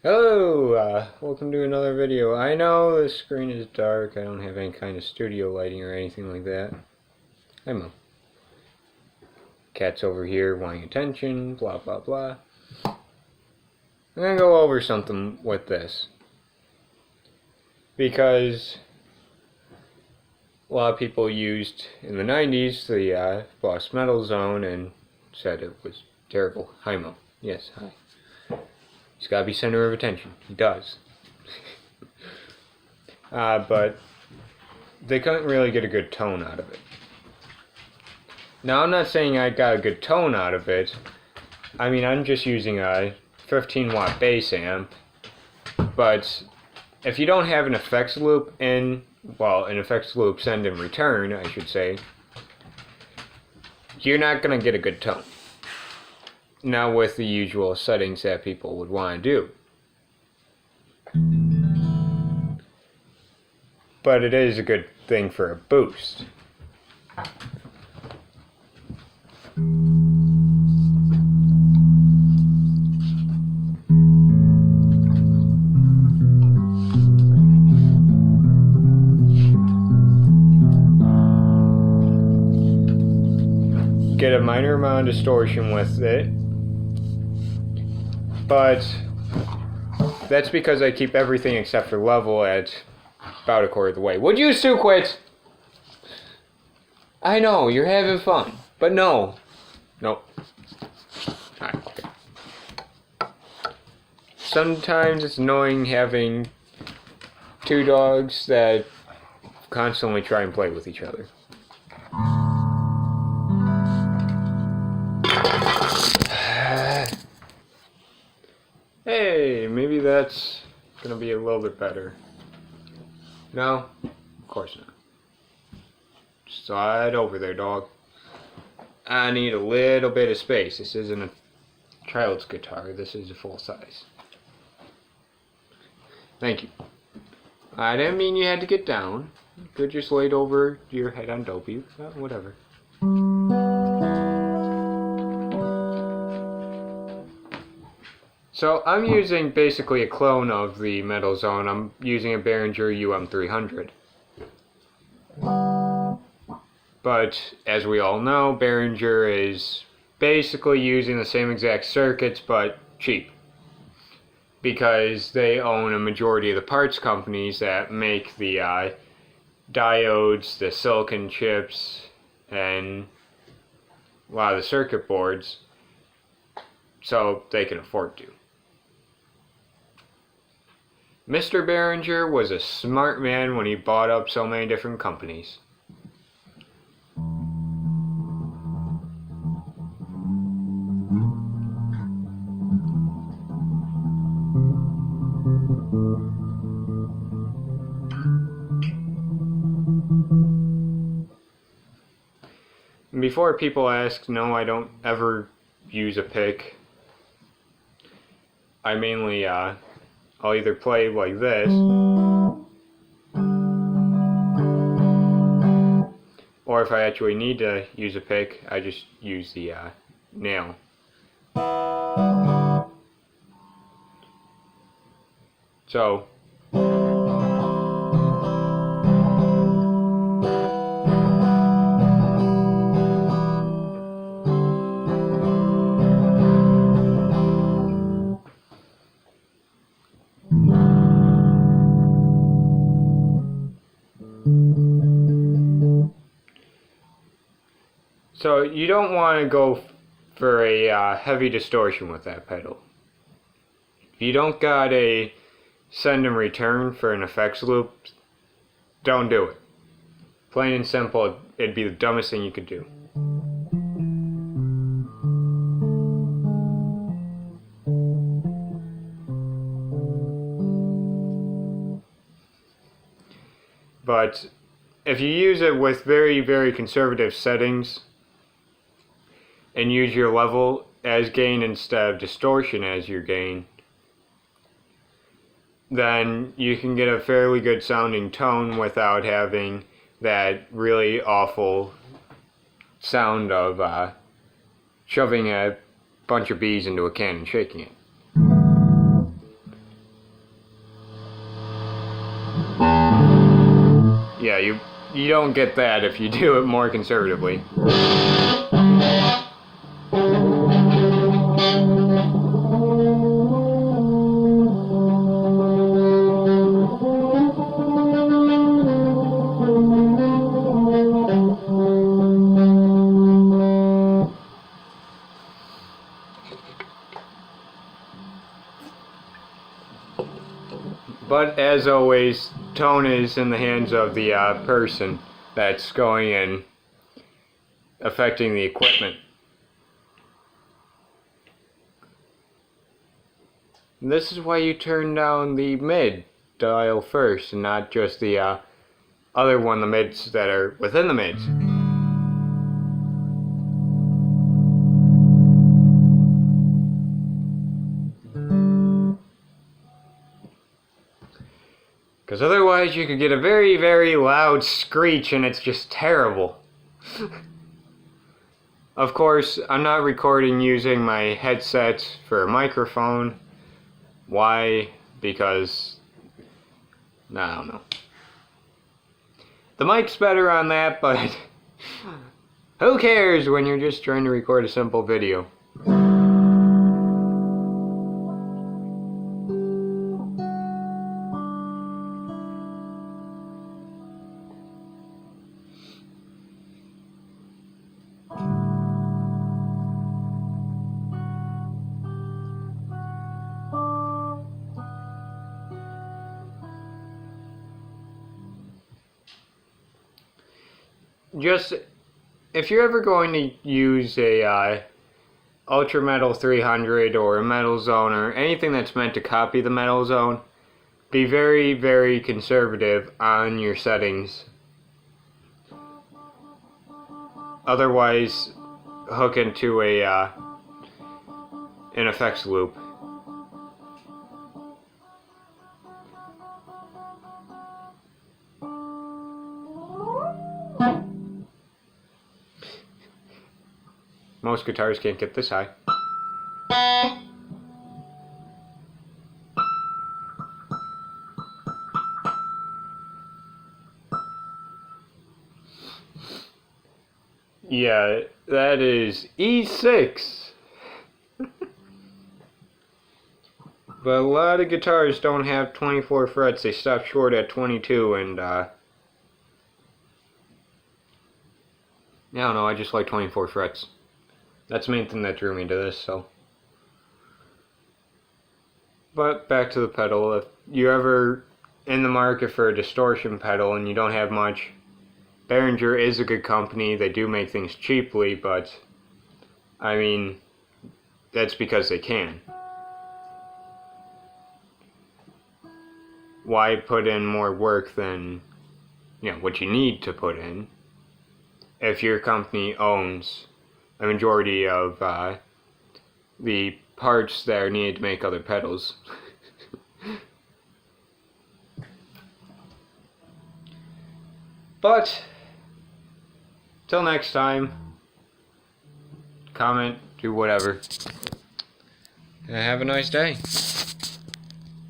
Hello, welcome to another video. I know the screen is dark, I don't have any kind of studio lighting or anything like that. Hi Mo. Cat's over here wanting attention, blah blah blah. I'm gonna go over something with this. Because a lot of people used in the 90s the Boss Metal Zone and said it was terrible. Hi Mo. Yes, hi. He's gotta be center of attention. He does. But they couldn't really get a good tone out of it. Now, I'm not saying I got a good tone out of it. I mean, I'm just using a 15 watt bass amp. But if you don't have an effects loop an effects loop send and return, I should say, you're not gonna get a good tone. Now with the usual settings that people would want to do. But it is a good thing for a boost. Get a minor amount of distortion with it. But that's because I keep everything except for level at about a quarter of the way. Would you two quit? I know, you're having fun. But no. Nope. Alright, okay. Sometimes it's annoying having two dogs that constantly try and play with each other. Hey, maybe that's gonna be a little bit better. No? Of course not. Slide over there, dog. I need a little bit of space. This isn't a child's guitar. This is a full size. Thank you. I didn't mean you had to get down. You could just laid over your head on Dopey. Whatever. So I'm using basically a clone of the Metal Zone. I'm using a Behringer UM300. But as we all know, Behringer is basically using the same exact circuits but cheap. Because they own a majority of the parts companies that make the diodes, the silicon chips, and a lot of the circuit boards. So they can afford to. Mr. Behringer was a smart man when he bought up so many different companies. Before people ask, no, I don't ever use a pick. I mainly, I'll either play like this, or if I actually need to use a pick, I just use the nail. So, you don't want to go for a heavy distortion with that pedal. If you don't got a send and return for an effects loop, don't do it. Plain and simple, it'd be the dumbest thing you could do. But if you use it with very, very conservative settings, and use your level as gain instead of distortion as your gain, then you can get a fairly good sounding tone without having that really awful sound of shoving a bunch of bees into a can and shaking it. Yeah, you don't get that if you do it more conservatively. But as always, tone is in the hands of the person that's going and affecting the equipment. And this is why you turn down the mid dial first and not just the other one, the mids that are within the mids. Because otherwise you could get a very, very loud screech and it's just terrible. Of course, I'm not recording using my headset for a microphone. Why? Because, I don't know. The mic's better on that, but who cares when you're just trying to record a simple video? Just, if you're ever going to use a Ultra Metal 300 or a Metal Zone or anything that's meant to copy the Metal Zone, be very, very conservative on your settings. Otherwise, hook into an effects loop. Most guitars can't get this high. Yeah, that is E6. But a lot of guitars don't have 24 frets, they stop short at 22, and I don't know, I just like 24 frets. That's the main thing that drew me to this, so. But back to the pedal, if you're ever in the market for a distortion pedal and you don't have much, Behringer is a good company. They do make things cheaply, but I mean, that's because they can. Why put in more work than, what you need to put in if your company owns a majority of the parts that are needed to make other pedals? But till next time, comment, do whatever, and have a nice day.